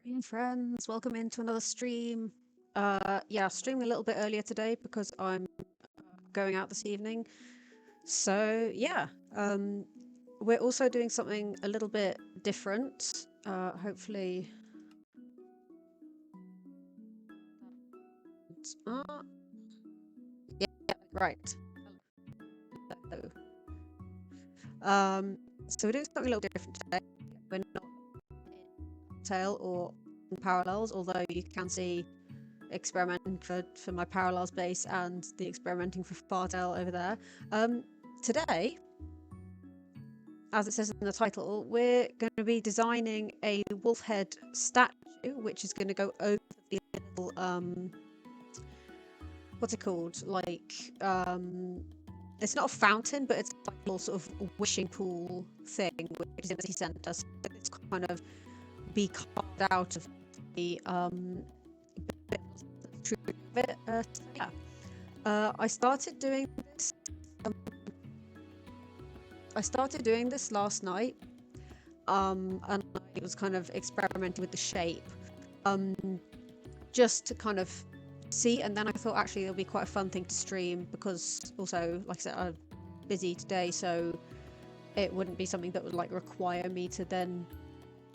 Hey friends, welcome into another stream. Yeah, streaming a little bit earlier today because I'm going out this evening. So yeah, we're also doing something a little bit different. Hopefully, uh, yeah, right. Hello. So we're doing something a little different today. We're not in tail or in parallels, although you can see experimenting for my parallels base and the experimenting for fartail over there. Today, as it says in the title, we're going to be designing a wolf head statue, which is going to go over the little what's it called? It's not a fountain, but it's like a little sort of wishing pool thing, which is in the city centre. So it's kind of be carved out of the bit. So yeah, I started doing this. Um, I started doing this last night, and I was kind of experimenting with the shape, um, just to kind of see. And then I thought actually it'll be quite a fun thing to stream because also, like I said, I'm busy today, so it wouldn't be something that would like require me to then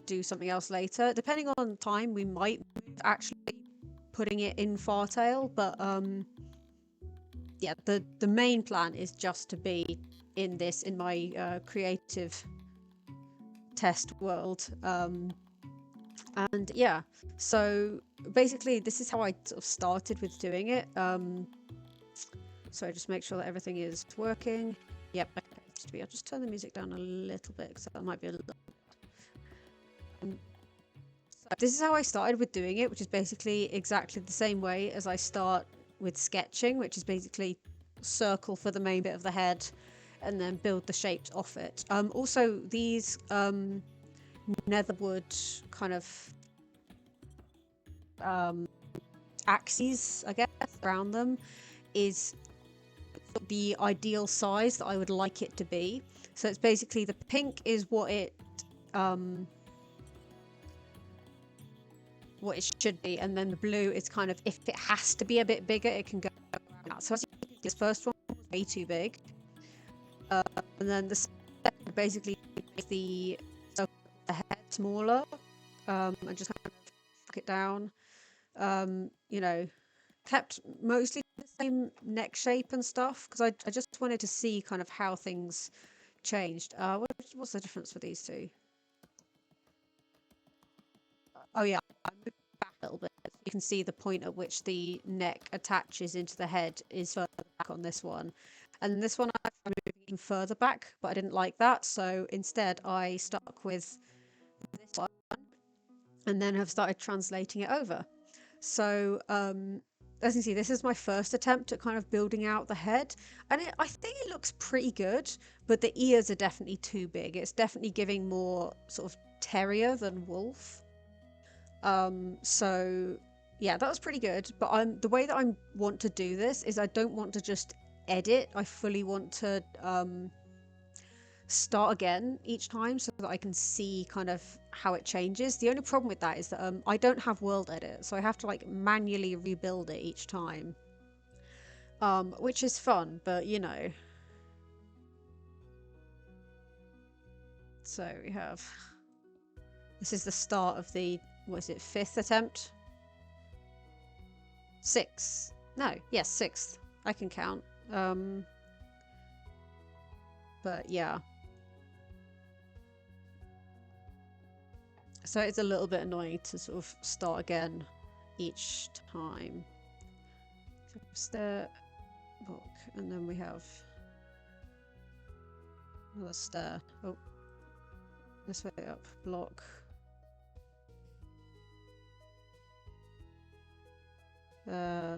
do something else later. Depending on time, we might move actually putting it in Fartail, but yeah, the main plan is just to be in this in my creative test world. And yeah, so basically this is how I sort of started with doing it. So I just make sure that everything is working. Yep, okay, I'll just turn the music down a little bit because that might be a little. So this is how I started with doing it, which is basically exactly the same way as I start with sketching, which is basically circle for the main bit of the head and then build the shapes off it. Also, these netherwood kind of axes, I guess, around them is the ideal size that I would like it to be. So it's basically the pink is what it should be, and then the blue is kind of if it has to be a bit bigger, it can go around that. So as you can see, this first one was way too big, and then the second basically makes the head smaller, and just kind of knock it down. You know, kept mostly the same neck shape and stuff because I just wanted to see kind of how things changed. What's the difference for these two? Oh yeah, I moved back a little bit. You can see the point at which the neck attaches into the head is further back on this one. And this one I moved even further back, but I didn't like that. So instead I stuck with this one and then have started translating it over. So as you can see, this is my first attempt at kind of building out the head, and I think it looks pretty good, but the ears are definitely too big. It's definitely giving more sort of terrier than wolf. So yeah, that was pretty good. But the way that I want to do this is I don't want to just edit. I fully want to start again each time so that I can see kind of how it changes. The only problem with that is that I don't have world edit, so I have to like manually rebuild it each time, which is fun, but you know. So we have this is the start of the what is it, fifth attempt? Sixth? No, yes, sixth. I can count. But yeah. So it's a little bit annoying to sort of start again each time. So stair, block, and then we have another stair. Oh, this way up, block. Okay.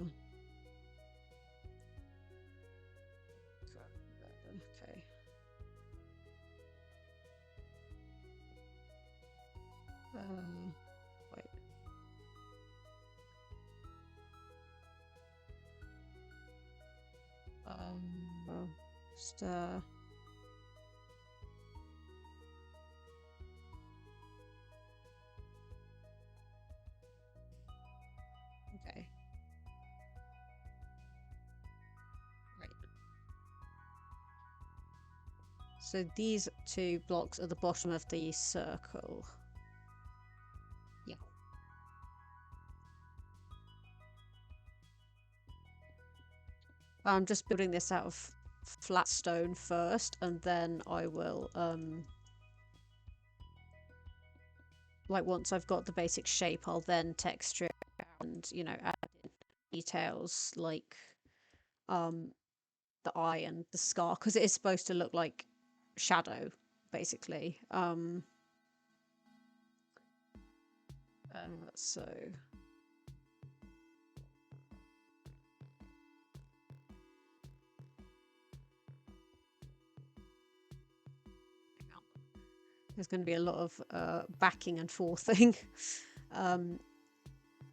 Wait. Stair. So these two blocks are the bottom of the circle. Yeah. I'm just building this out of flat stone first, and then I will like once I've got the basic shape, I'll then texture it and, you know, add in details like the eye and the scar, because it is supposed to look like shadow basically. So there's going to be a lot of backing and forthing.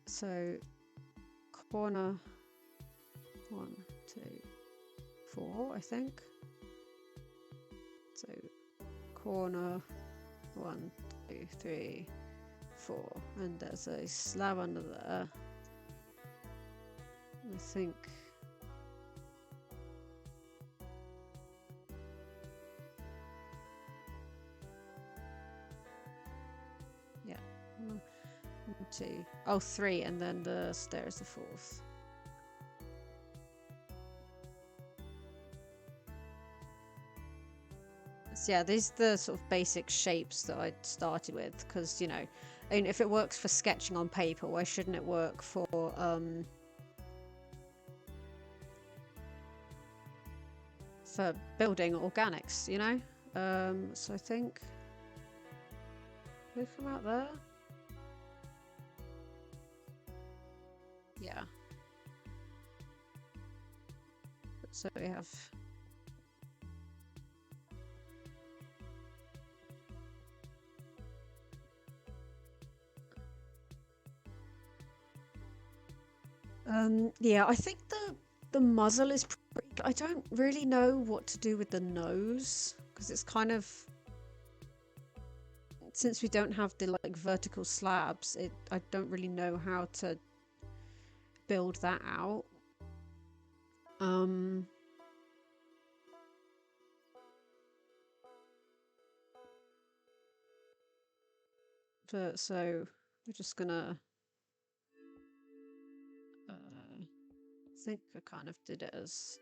So corner 1, 2, 4, I think. So corner 1, 2, 3, 4, and there's a slab under there. I think. Yeah. 1, 2. Oh, 3, and then there's the 4th. So yeah, these are the sort of basic shapes that I started with, because, you know, I mean, if it works for sketching on paper, why shouldn't it work for building organics, you know? So I think we come out there. Yeah. So we have yeah, I think the muzzle is pretty, I don't really know what to do with the nose, because it's kind of, since we don't have the like vertical slabs, I don't really know how to build that out. But so we're just gonna I think I kind of did it as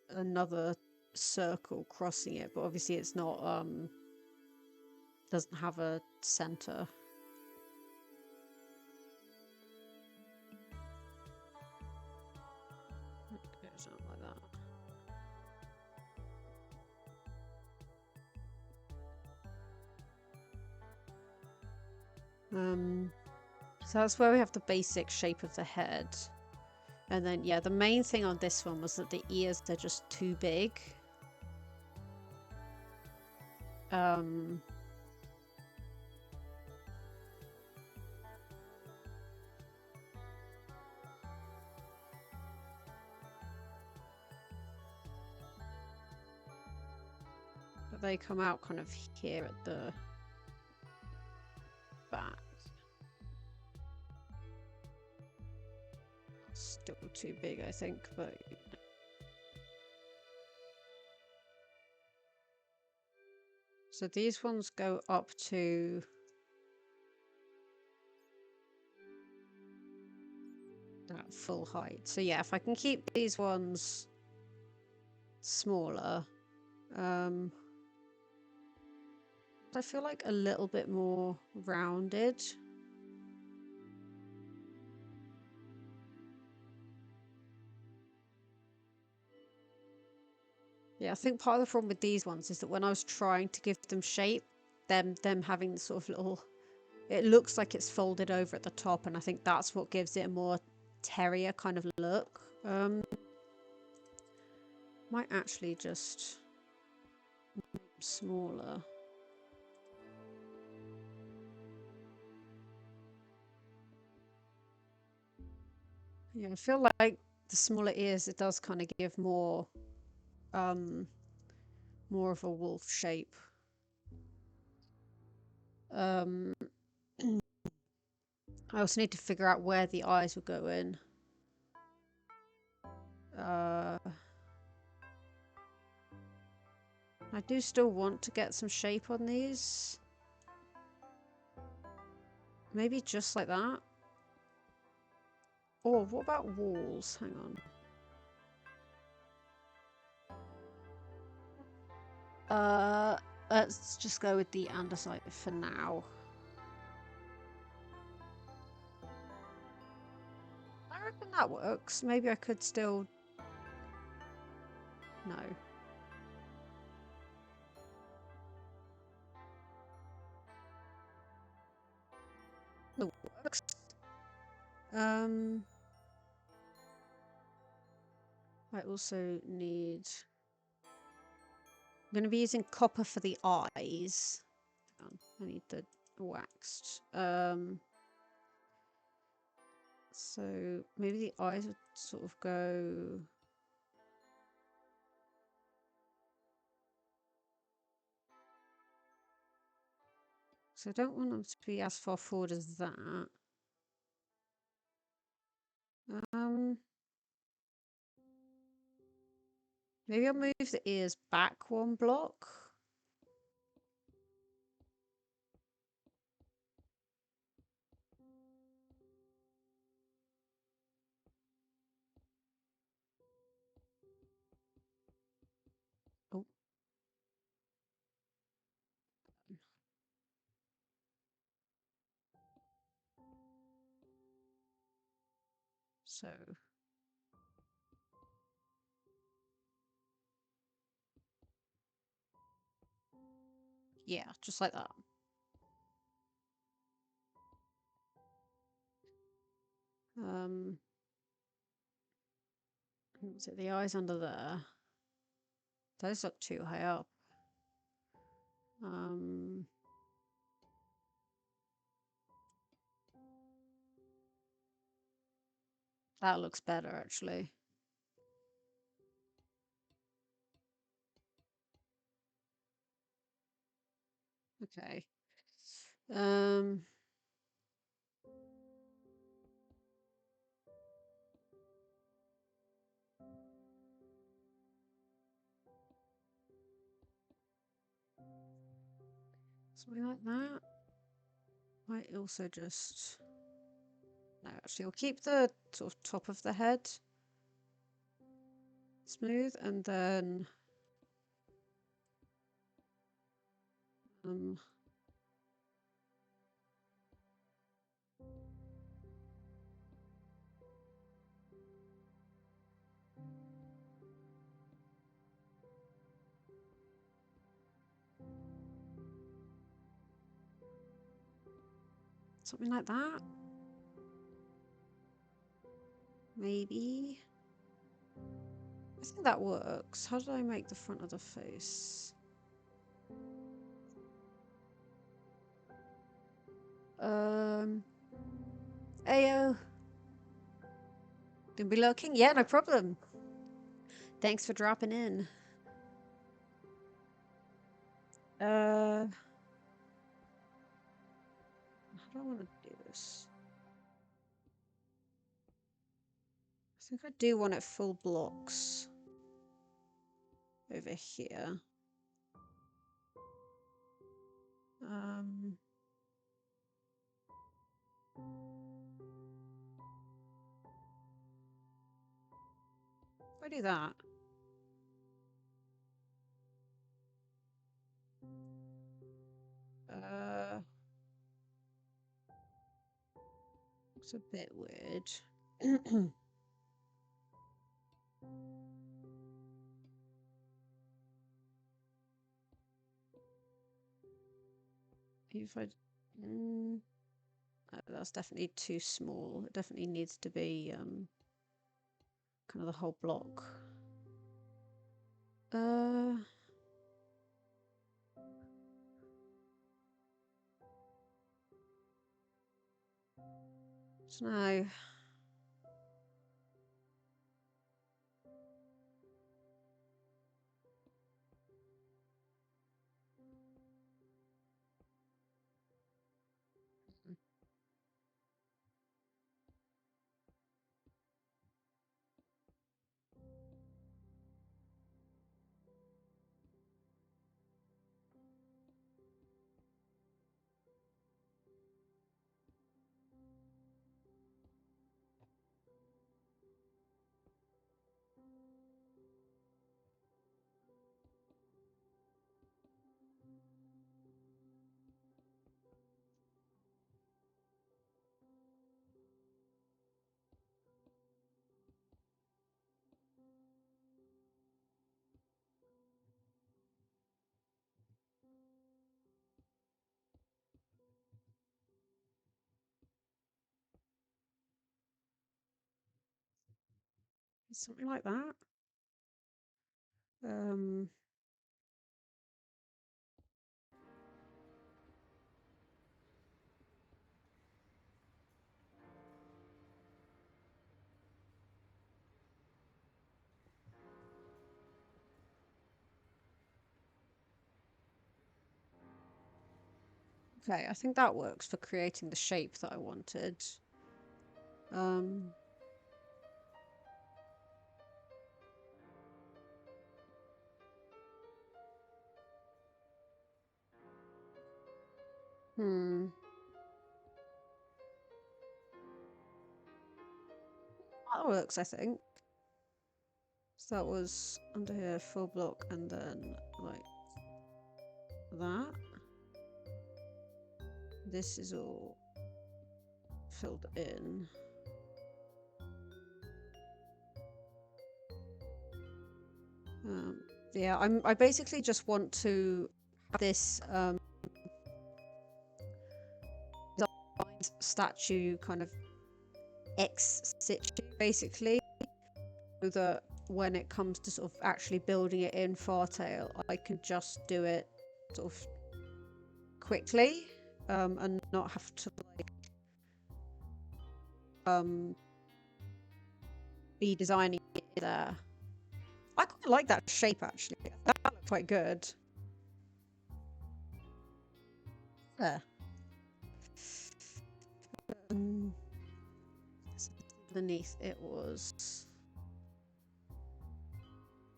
another circle crossing it, but obviously it's not doesn't have a center. It goes out like that. So that's where we have the basic shape of the head. And then, yeah, the main thing on this one was that the ears, they're just too big. But they come out kind of here at the back. Still too big, I think, but so these ones go up to that full height. So yeah, if I can keep these ones smaller, I feel like a little bit more rounded. Yeah, I think part of the problem with these ones is that when I was trying to give them shape, them having the sort of little, it looks like it's folded over at the top, and I think that's what gives it a more terrier kind of look. Might actually just smaller. Yeah, I feel like the smaller ears, it does kind of give more of a wolf shape. I also need to figure out where the eyes will go in. I do still want to get some shape on these. Maybe just like that. Or what about walls? Hang on. Let's just go with the andesite for now. I reckon that works. Maybe I could still... No. That works. I also need... I'm going to be using copper for the eyes. I need the waxed. So maybe the eyes would sort of go... So I don't want them to be as far forward as that. Maybe I'll move the ears back one block. Oh. So... yeah, just like that. Was it the eyes under there? Those look too high up. That looks better, actually. Okay. Something like that. Might also just... No, actually, I'll keep the sort of top of the head smooth, and then... something like that. Maybe. I think that works. How did I make the front of the face? Ayo. Gonna be looking? Yeah, no problem. Thanks for dropping in. How do I want to do this? I think I do want it full blocks over here. If I do that. Looks a bit weird. If I... that's definitely too small. It definitely needs to be kind of the whole block. So now... Something like that. Um, okay, I think that works for creating the shape that I wanted. Um, hmm. That works, I think. So that was under here, full block, and then like that. This is all filled in. Yeah, I basically just want to have this statue kind of ex situ, basically, so that when it comes to sort of actually building it in Fartail, I can just do it sort of quickly, and not have to like be designing it there. I quite like that shape actually. That looks quite good. Yeah. So underneath it was.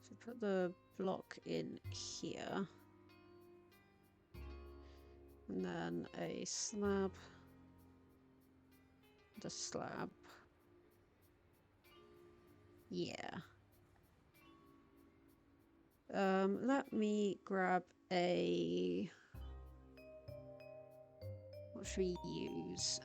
So put the block in here, and then a slab. The slab. Yeah. Let me grab a. What should we use?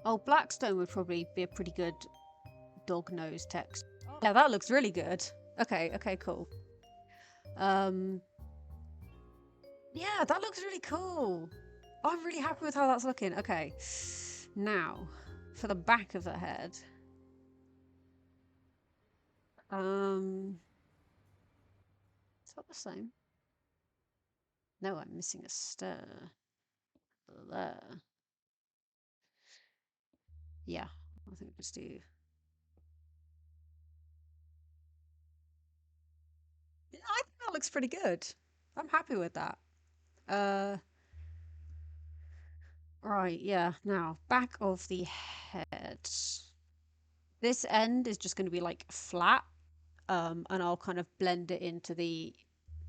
Oh, Blackstone would probably be a pretty good dog nose text. Yeah, that looks really good. Okay, okay, cool. Yeah, that looks really cool. I'm really happy with how that's looking. Okay, now for the back of the head. Is that the same? No, I'm missing a stir. There. Yeah, I think let's do. I think that looks pretty good. I'm happy with that. Right, yeah. Now, back of the head. This end is just going to be like flat, and I'll kind of blend it into the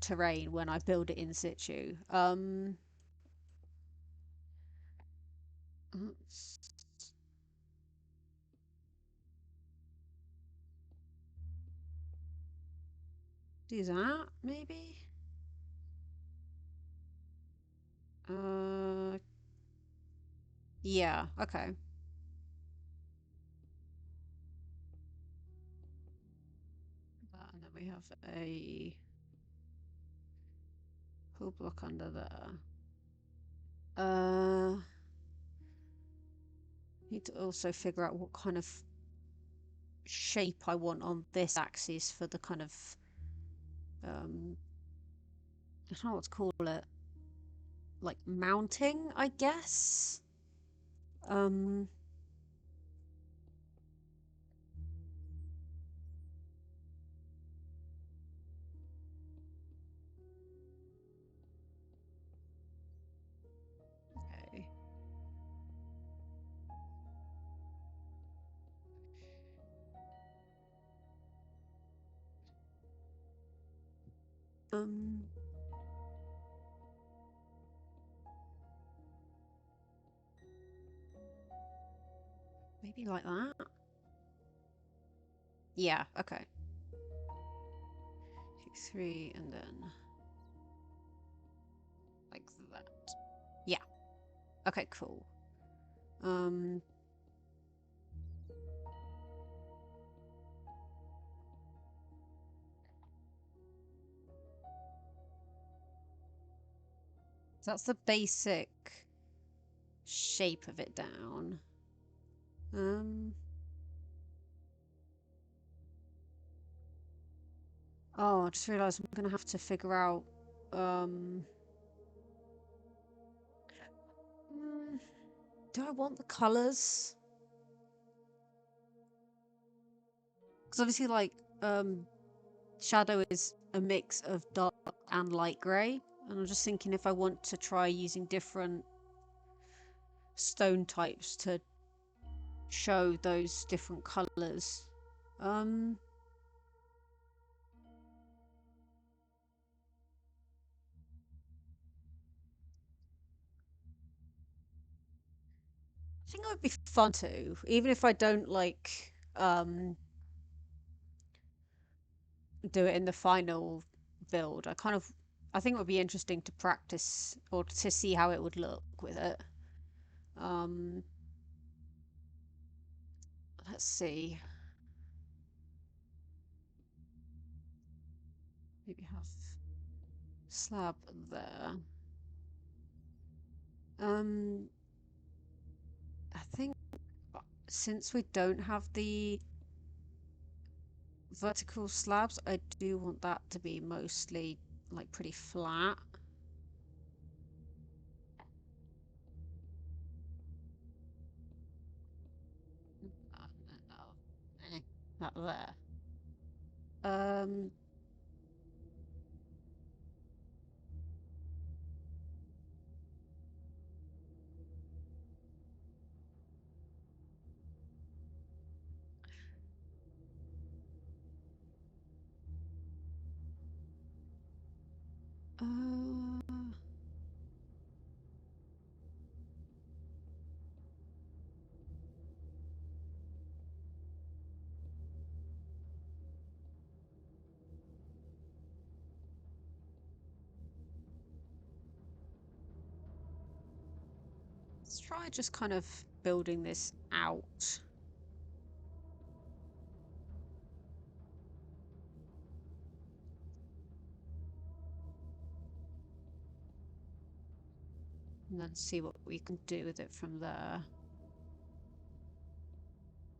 terrain when I build it in situ. Do that, maybe? Yeah, okay. And then we have a pull block under there. Need to also figure out what kind of shape I want on this axis for the kind of I don't know what to call it. Like mounting, I guess. Okay. Maybe like that. Yeah, okay. 2, 3, and then like that. Yeah. Okay, cool. So that's the basic shape of it down. Oh, I just realised I'm gonna have to figure out um mm, do I want the colours? Because obviously like shadow is a mix of dark and light grey, and I'm just thinking if I want to try using different stone types to show those different colours. Um, I think it would be fun to, even if I don't like do it in the final build. I think it would be interesting to practice or to see how it would look with it. Um, let's see. Maybe have slab there. Um, I think since we don't have the vertical slabs, I do want that to be mostly like pretty flat. That there. Um, uh, let's try just kind of building this out. And then see what we can do with it from there.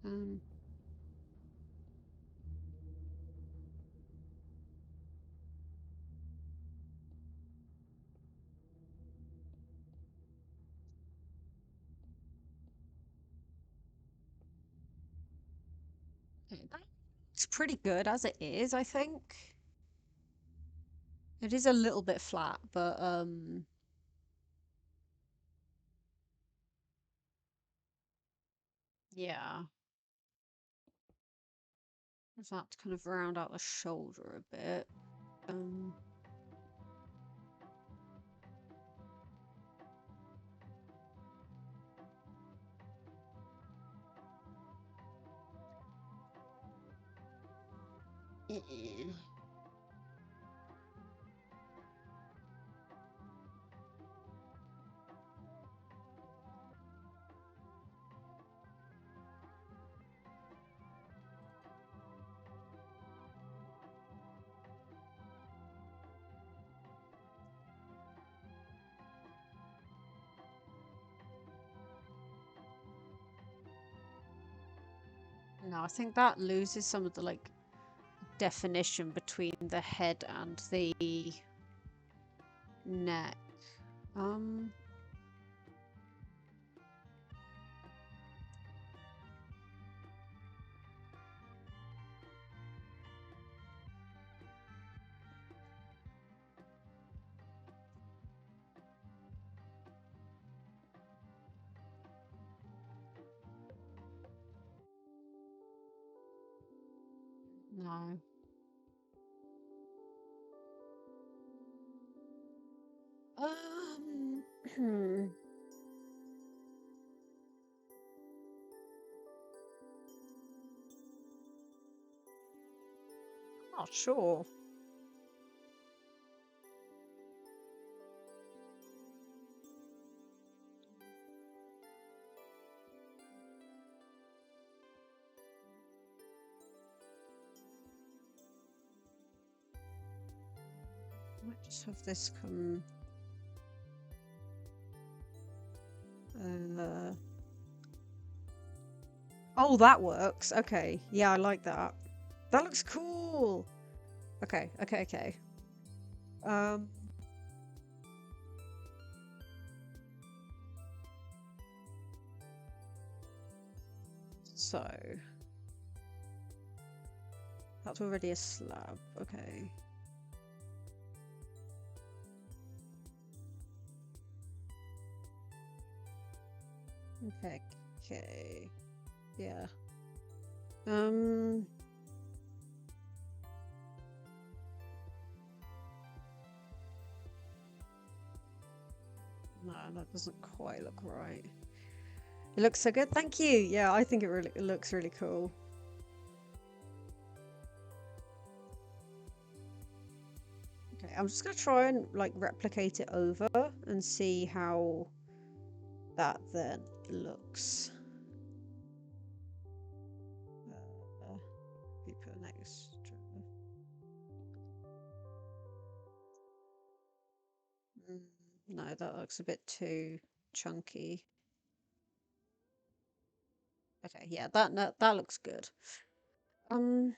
Um, okay, that's pretty good as it is, I think. It is a little bit flat, but yeah. Just have to kind of round out the shoulder a bit. Um, no, I think that loses some of the like definition between the head and the neck. Um, no. Hmm. Not sure. Might just have this come Oh, that works. Okay. Yeah, I like that. That looks cool. Okay, okay, okay. Um, so that's already a slab. Okay. Okay, okay. Yeah. Um, no, that doesn't quite look right. It looks so good. Thank you. Yeah, I think it looks really cool. Okay, I'm just gonna try and like replicate it over and see how that then looks. People next. No, that looks a bit too chunky. Okay, yeah, that looks good. Um,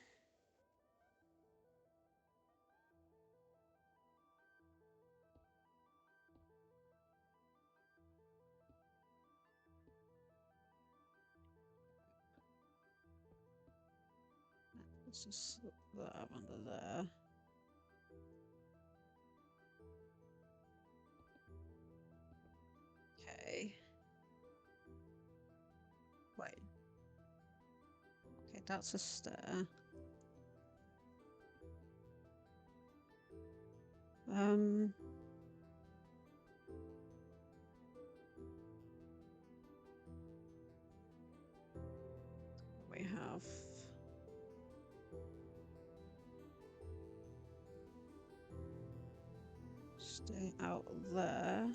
let's just slip that under there. Okay. Wait. Okay, that's a stair. Um, we have stay out there.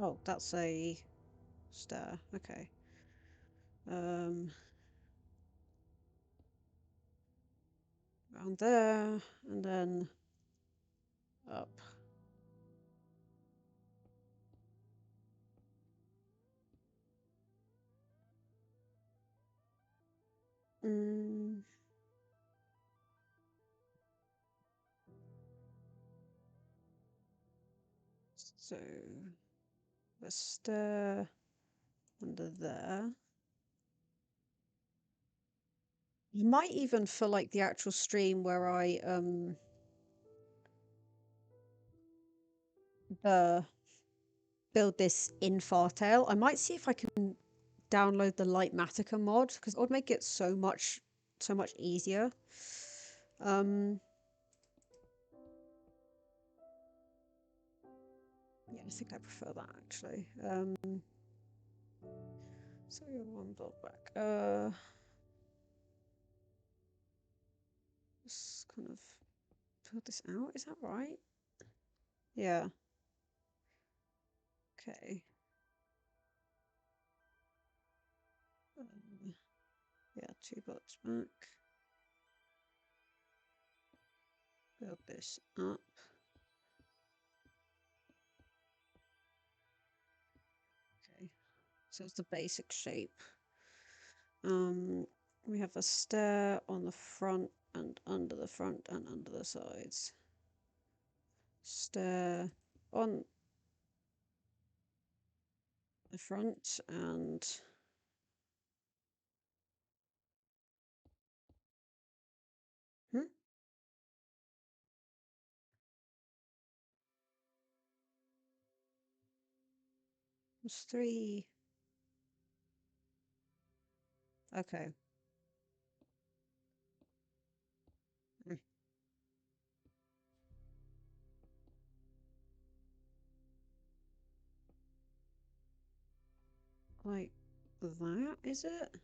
Oh, that's a stair. Okay. Around there, and then up. Mm. So the stair under there. You might even for like the actual stream where I the build this in Fartail, I might see if I can download the Lightmatica mod because it would make it so much easier. Yeah, I think I prefer that actually. So one build back. Just kind of build this out. Is that right? Yeah. Okay. Yeah, 2 blocks back. Build this up. Okay. So it's the basic shape. We have a stair on the front and under the front and under the sides. Stair on the front and there's 3. Okay. Like that, is it?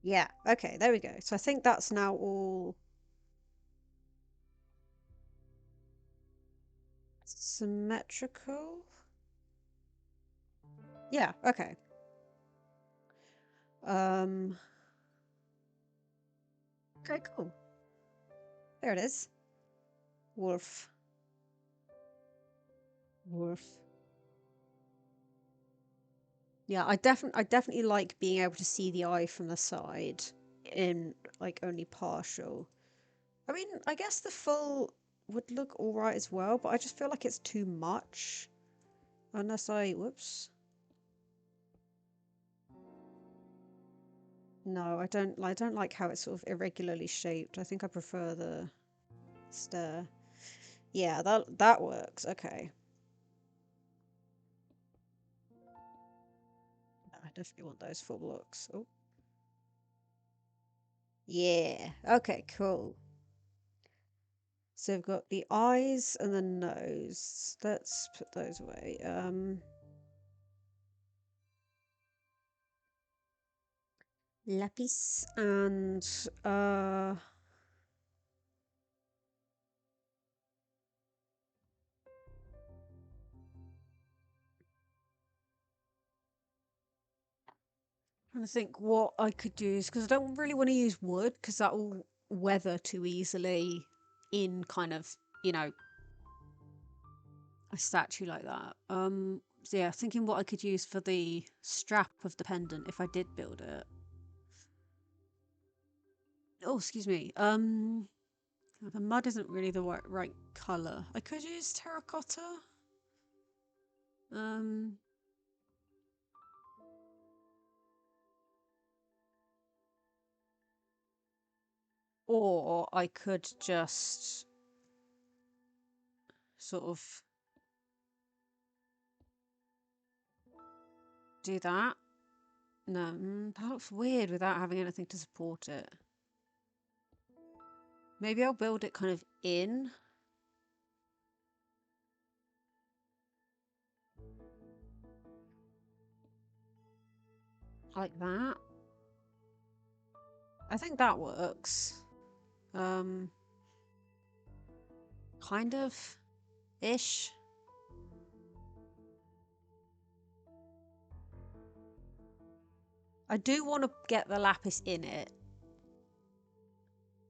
Yeah, okay, there we go. So I think that's now all symmetrical. Yeah, okay. Um Okay, cool. There it is. Wolf. Wolf. Yeah, I definitely like being able to see the eye from the side in like only partial. I mean, I guess the full would look all right as well, but I just feel like it's too much. Unless whoops. No, I don't like how it's sort of irregularly shaped. I think I prefer the stare. Yeah, that works. Okay. I definitely want those full looks. Oh. Yeah. Okay, cool. So we've got the eyes and the nose. Let's put those away. Lapis and trying to think what I could use because I don't really want to use wood because that will weather too easily in kind of, you know, a statue like that. So yeah, thinking what I could use for the strap of the pendant if I did build it. Oh, excuse me. The mud isn't really the right color. I could use terracotta. Um, or I could just sort of do that. No, that looks weird without having anything to support it. Maybe I'll build it kind of in. Like that. I think that works. Um, kind of ish. I do want to get the lapis in it.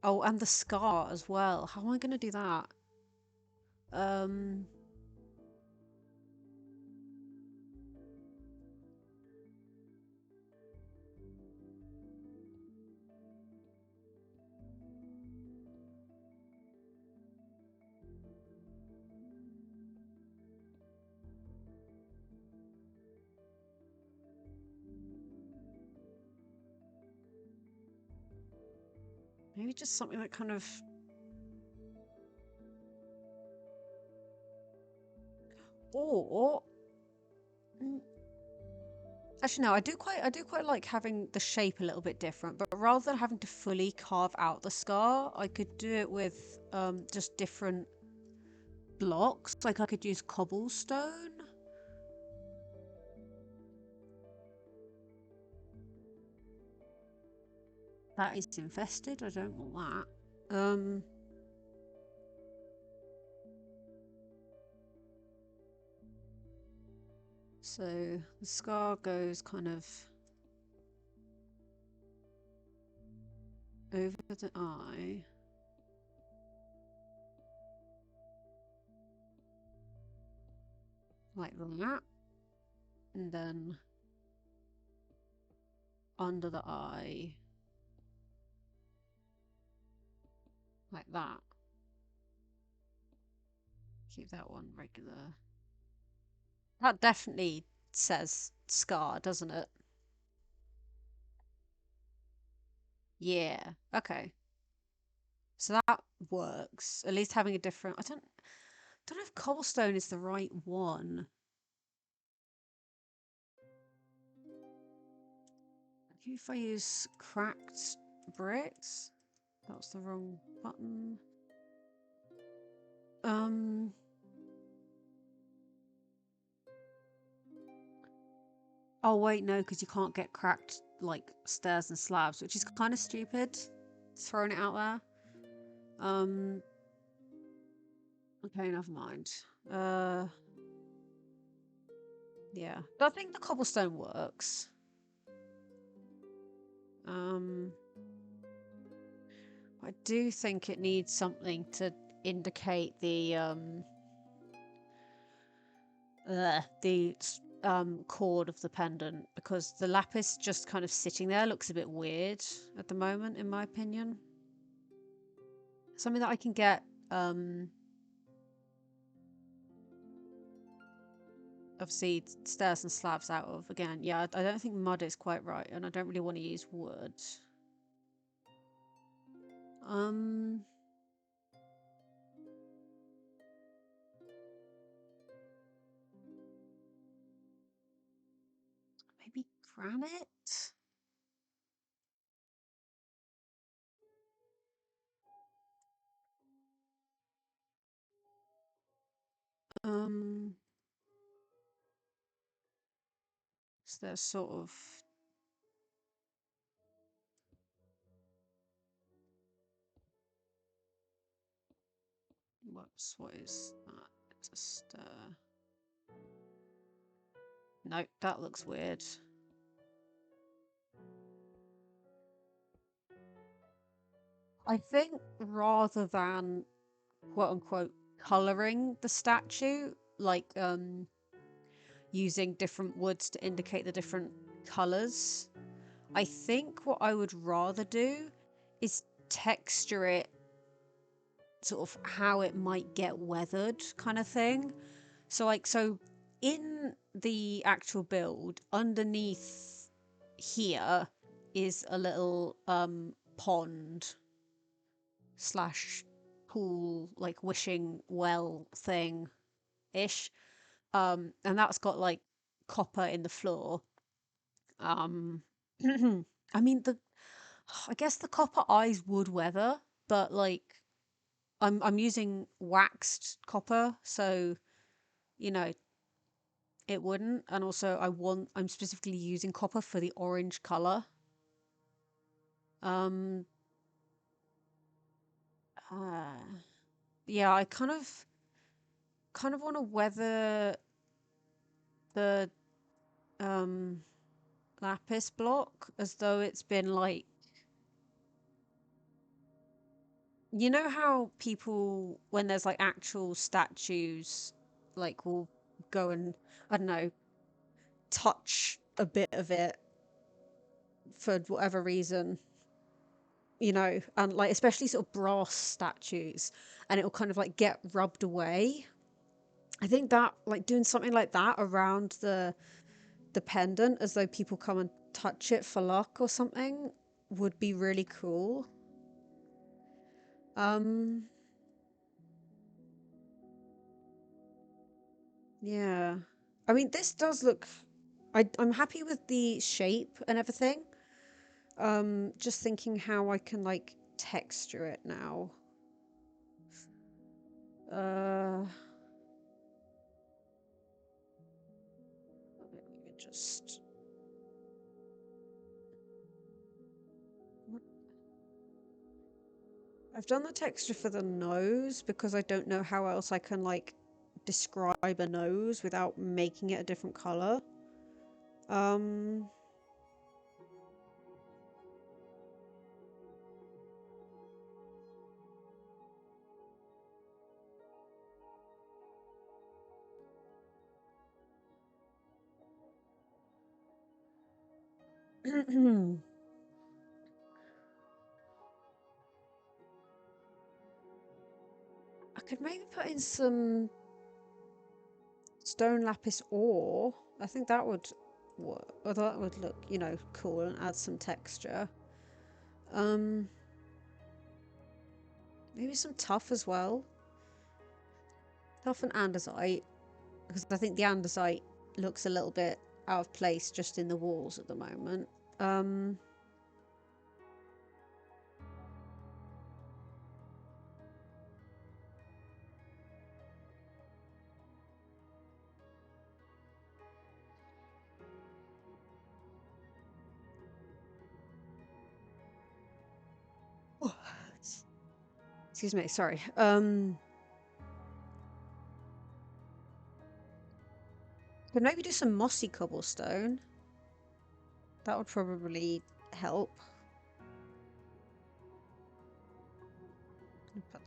Oh, and the scar as well. How am I going to do that? Um, maybe just something that kind of... Or... Actually, no, I do quite like having the shape a little bit different, but rather than having to fully carve out the scar, I could do it with just different blocks. Like I could use cobblestone. That is infested. I don't want that. So the scar goes kind of over the eye. Like that. And then under the eye. Like that. Keep that one regular. That definitely says scar, doesn't it? Yeah. Okay. So that works. At least having a different... I don't know if cobblestone is the right one. If I use cracked bricks? That was the wrong button. Oh wait, no, because you can't get cracked like stairs and slabs, which is kind of stupid. Throwing it out there. Okay, never mind. Yeah. But I think the cobblestone works. I do think it needs something to indicate the chord of the pendant, because the lapis just kind of sitting there looks a bit weird at the moment, in my opinion. Something that I can get obviously stairs and slabs out of. Again, yeah, I don't think mud is quite right, and I don't really want to use wood. Maybe granite? So there's sort of what is that? Just no, that looks weird. I think rather than quote unquote coloring the statue, like using different woods to indicate the different colors, I think what I would rather do is texture it sort of how it might get weathered, kind of thing. So in the actual build, underneath here is a little pond slash pool, like wishing well thing ish. And that's got like copper in the floor. Um I mean I guess the copper eyes would weather, but like I'm using waxed copper, so you know it wouldn't. And also I'm specifically using copper for the orange color. Um yeah, I kind of want to weather the um lapis block as though it's been like, you know how people, when there's like actual statues, like will go and, I don't know, touch a bit of it for whatever reason, and like especially sort of brass statues, and it'll kind of like get rubbed away. I think that like doing something like that around the pendant as though people come and touch it for luck or something would be really cool. Um yeah. I mean, this does look, I'm happy with the shape and everything. Just thinking how I can like texture it now. Uh, maybe just. I've done the texture for the nose because I don't know how else I can like describe a nose without making it a different color. Um, I could maybe put in some stone lapis ore. I think that would work. Although that would look, cool and add some texture. Um, Maybe some tuff as well. Tuff and andesite, because I think the andesite looks a little bit out of place just in the walls at the moment. Um, oh, excuse me, sorry. Could maybe do some mossy cobblestone. That would probably help.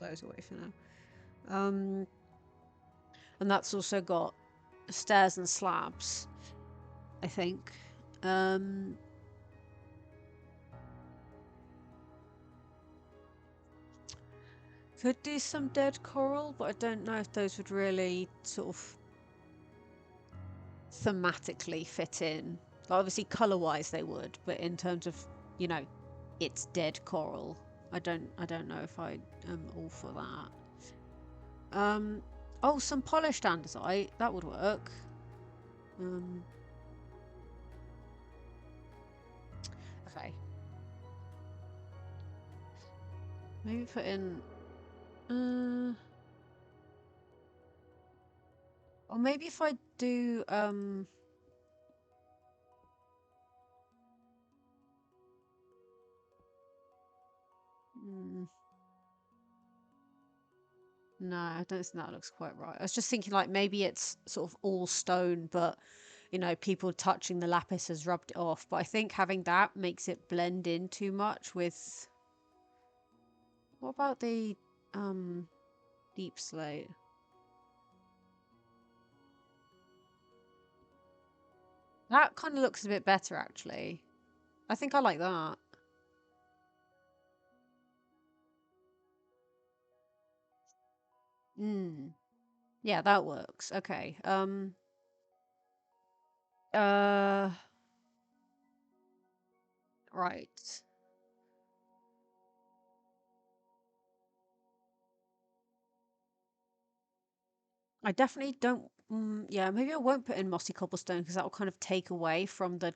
those away for now. And that's also got stairs and slabs, I think. Could do some dead coral, but I don't know if those would really sort of thematically fit in. Like, obviously color-wise they would, but in terms of, you know, it's dead coral, I don't know if I am all for that. Oh, some polished andesite, that would work. Okay. Maybe put in or maybe if I do no, I don't think that looks quite right. I was just thinking like maybe it's sort of all stone, but you know, people touching the lapis has rubbed it off. But I think having that makes it blend in too much with... What about the deep slate? That kind of looks a bit better, actually. I think I like that. Yeah, that works. Okay. Right. I definitely don't... yeah, maybe I won't put in mossy cobblestone because that will kind of take away from the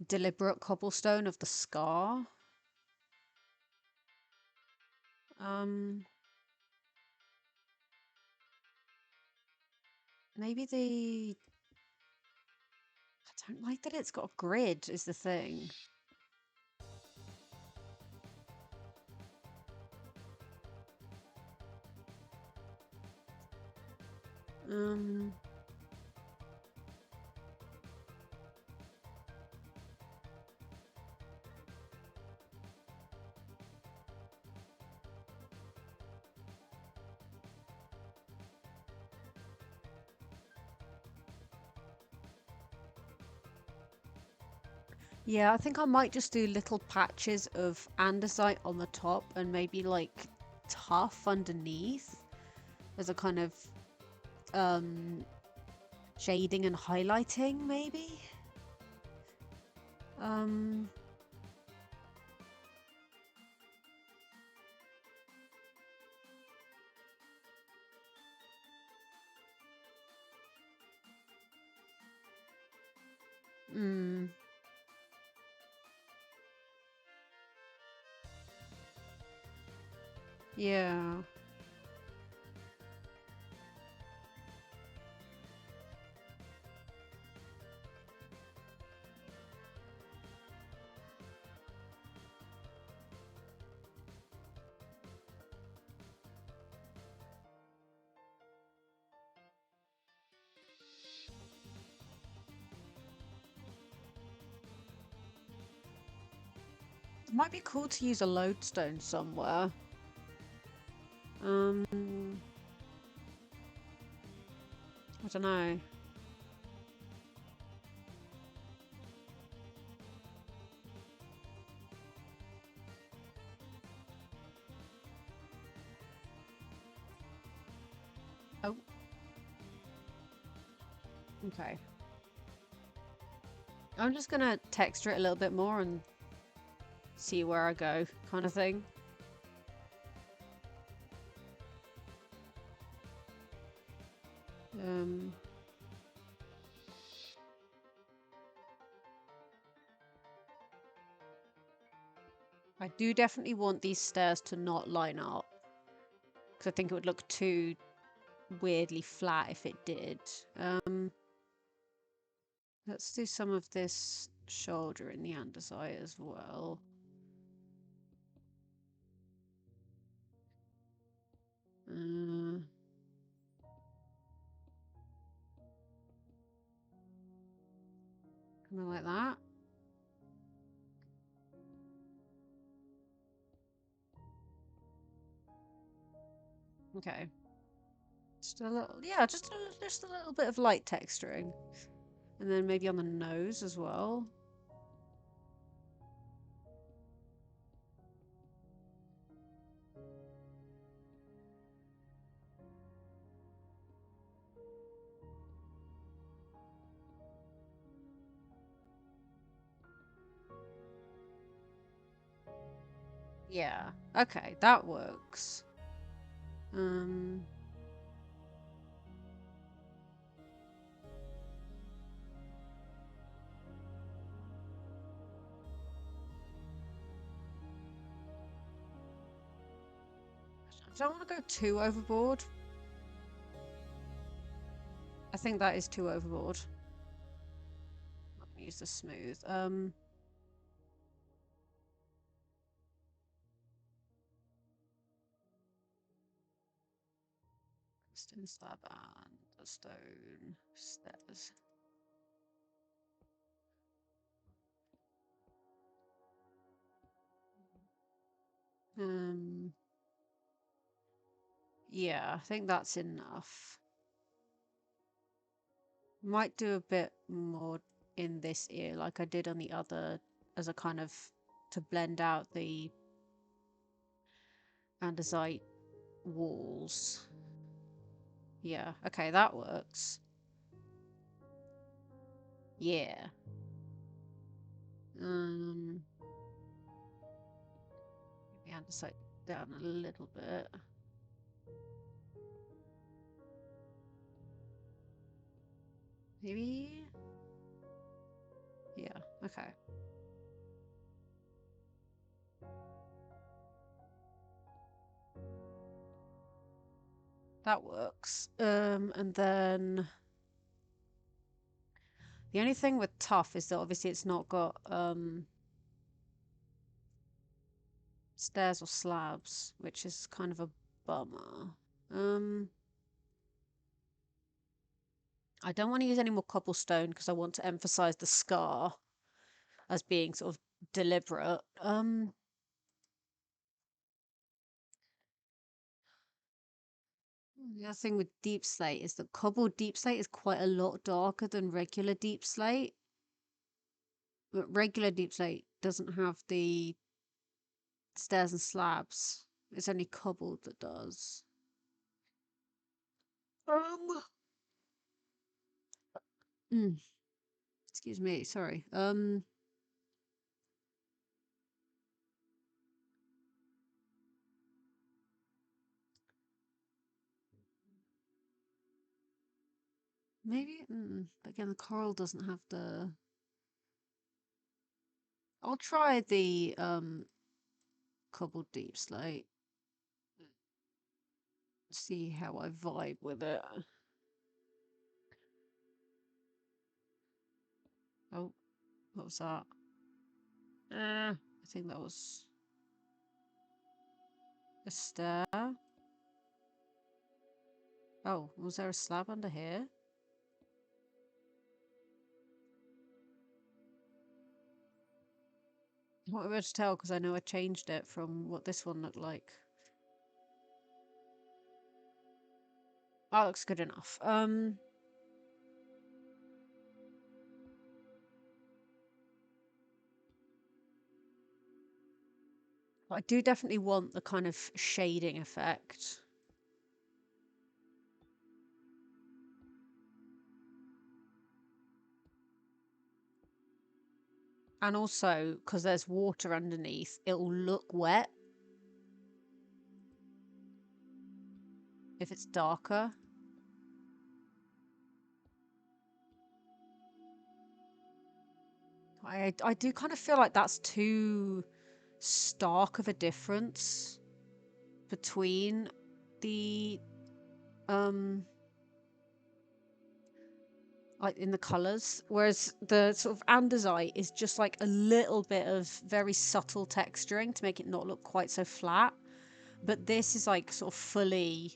deliberate cobblestone of the scar. Maybe the... I don't like that it's got a grid is the thing. Yeah, I think I might just do little patches of andesite on the top and maybe like tuff underneath as a kind of shading and highlighting, maybe. Yeah. It might be cool to use a lodestone somewhere. I don't know. Oh. Okay. I'm just gonna texture it a little bit more and see where I go, kind of thing. I do definitely want these stairs to not line up, because I think it would look too weirdly flat if it did. Let's do some of this shoulder in the andesite as well. Kind of like that. Okay. Just a little, yeah, just a little bit of light texturing. And then maybe on the nose as well. Yeah. Okay, that works. Um, I don't want to go too overboard. I think that is too overboard. I'm gonna use the smooth. Stone slab and the stone stairs. Yeah, I think that's enough. Might do a bit more in this ear like I did on the other as a kind of to blend out the andesite walls. Yeah, okay, that works. Yeah. Maybe andesite down a little bit. Maybe? Yeah, okay. That works. And then the only thing with tough is that obviously it's not got stairs or slabs, which is kind of a bummer. I don't want to use any more cobblestone because I want to emphasize the scar as being sort of deliberate. The other thing with deep slate is that cobbled deep slate is quite a lot darker than regular deep slate. But regular deep slate doesn't have the stairs and slabs. It's only cobbled that does. Um. Excuse me. Sorry. Maybe. But again, the coral doesn't have the. I'll try the cobbled deep slate. See how I vibe with it. Oh, what was that? I think that was a stair. Oh, was there a slab under here? I won't be able to tell because I know I changed it from what this one looked like. That looks good enough. I do definitely want the kind of shading effect. And also, because there's water underneath, it'll look wet if it's darker. I do kind of feel like that's too stark of a difference between the like in the colors, whereas the sort of andesite is just like a little bit of very subtle texturing to make it not look quite so flat, but this is like sort of fully.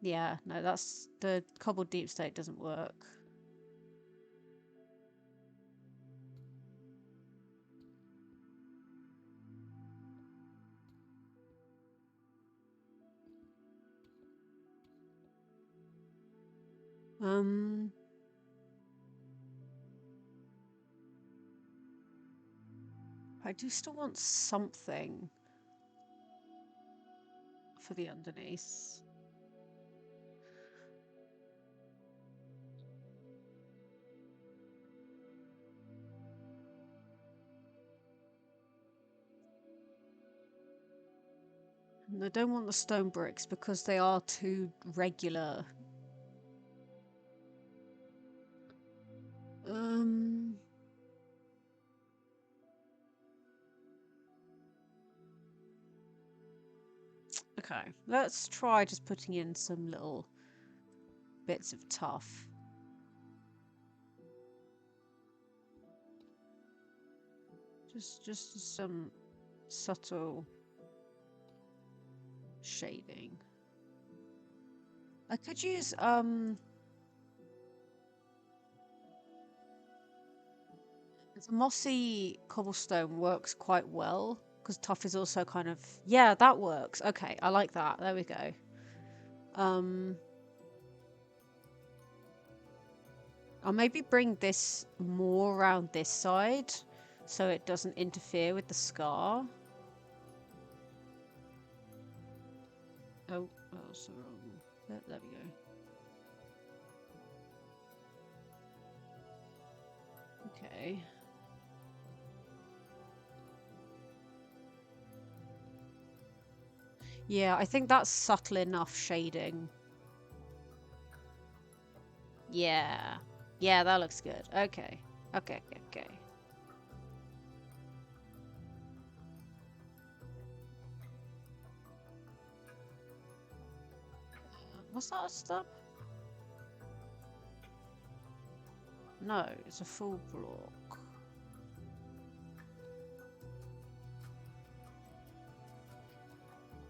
Yeah, no, that's the cobbled deep slate doesn't work. Um, I do still want something for the underneath. And I don't want the stone bricks because they are too regular. Okay, let's try just putting in some little bits of tuff. Just some subtle shading. I could use the mossy cobblestone works quite well because tuff is also kind of, yeah, that works. Okay, I like that. There we go. I'll maybe bring this more around this side so it doesn't interfere with the scar. Oh, so wrong. There we go. Okay. Yeah, I think that's subtle enough shading. Yeah. Yeah, that looks good. Okay. Okay, okay, okay. Was that a stub? No, it's a full block.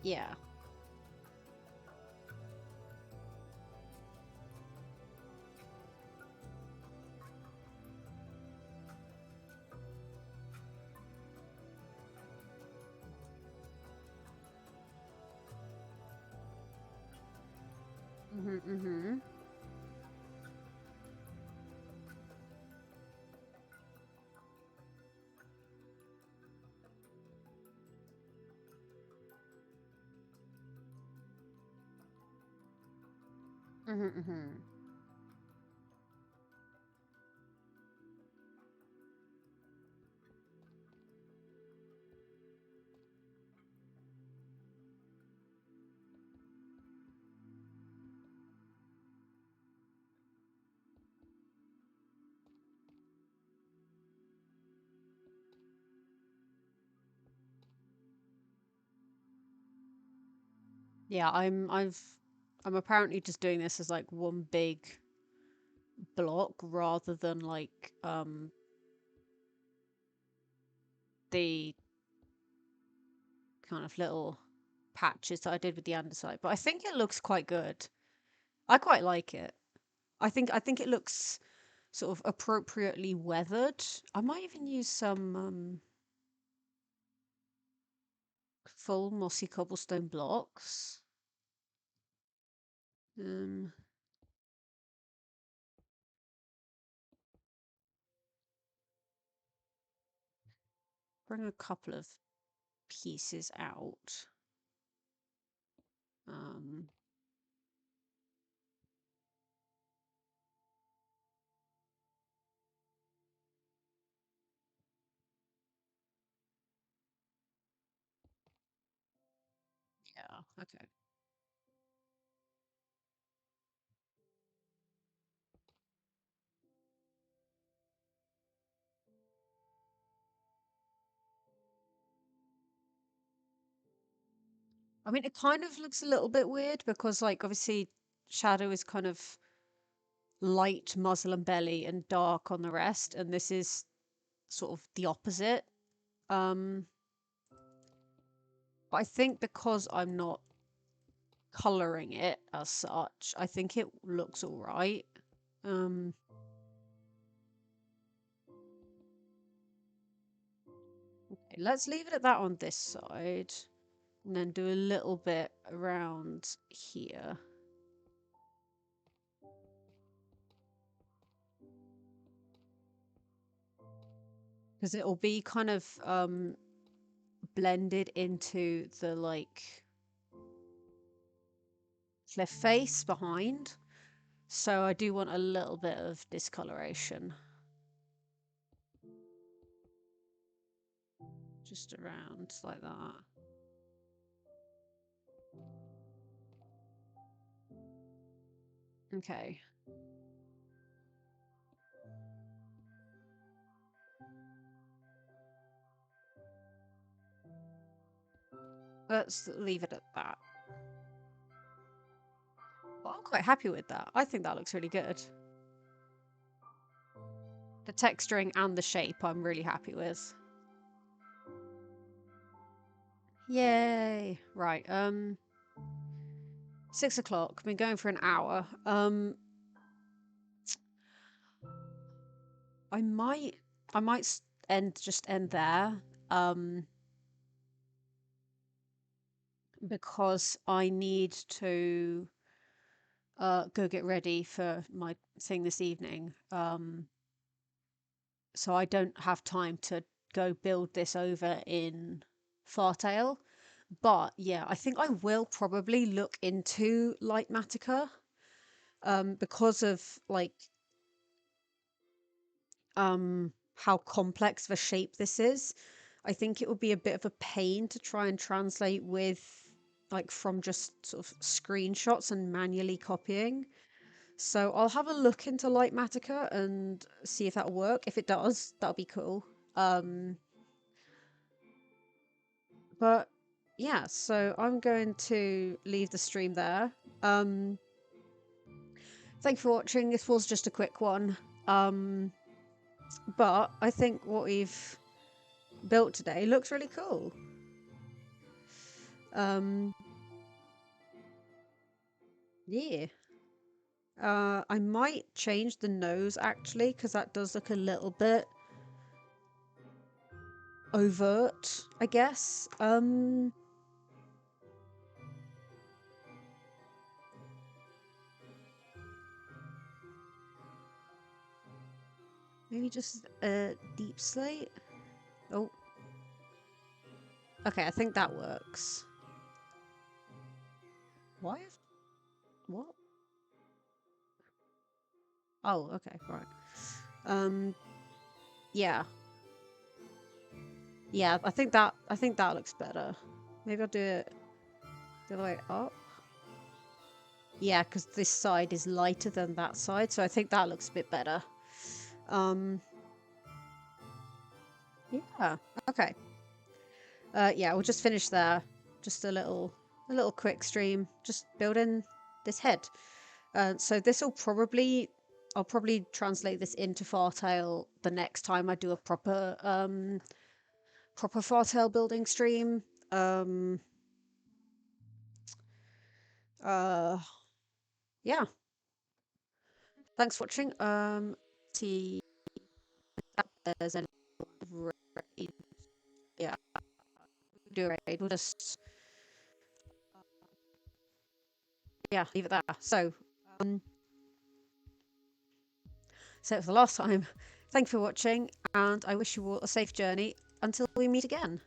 Yeah. Mm-hmm. Mm-hmm. Mm-hmm. Yeah, I'm apparently just doing this as like one big block rather than like the kind of little patches that I did with the andesite. But I think it looks quite good. I quite like it. I think it looks sort of appropriately weathered. I might even use some full mossy cobblestone blocks. Um, bring a couple of pieces out. Um, yeah, okay. I mean, it kind of looks a little bit weird because, like, obviously, Shadow is kind of light muzzle and belly and dark on the rest, and this is sort of the opposite. But I think because I'm not coloring it as such, I think it looks all right. Okay, let's leave it at that on this side, and then do a little bit around here. because it'll be kind of blended into the like cliff face behind. So I do want a little bit of discoloration. Just around like that. Okay. Let's leave it at that. Well, I'm quite happy with that. I think that looks really good. The texturing and the shape I'm really happy with. Yay! Right, 6 o'clock. Been going for an hour. I might end there. Because I need to go get ready for my thing this evening. So I don't have time to go build this over in Fartail. But yeah, I think I will probably look into Lightmatica because of like how complex of a shape this is. I think it would be a bit of a pain to try and translate with like from just sort of screenshots and manually copying. So I'll have a look into Lightmatica and see if that'll work. If it does, that'll be cool. But yeah, so I'm going to leave the stream there. Thank you for watching. This was just a quick one. But I think what we've built today looks really cool. Yeah. I might change the nose actually, because that does look a little bit overt, I guess. Maybe just a deep slate. Oh. Okay, I think that works. Why? What? Oh, okay, right. Yeah. Yeah, I think that looks better. Maybe I'll do it the other way up. Yeah, because this side is lighter than that side, so I think that looks a bit better. Yeah, okay. Yeah, we'll just finish there. Just a little quick stream, just building this head. So this will probably, I'll probably translate this into Fartail the next time I do a proper Fartail building stream. Yeah. Thanks for watching. See if there's any raid. Yeah, do a raid. We'll just yeah, leave it there. So for the last time, thank you for watching, and I wish you all a safe journey until we meet again.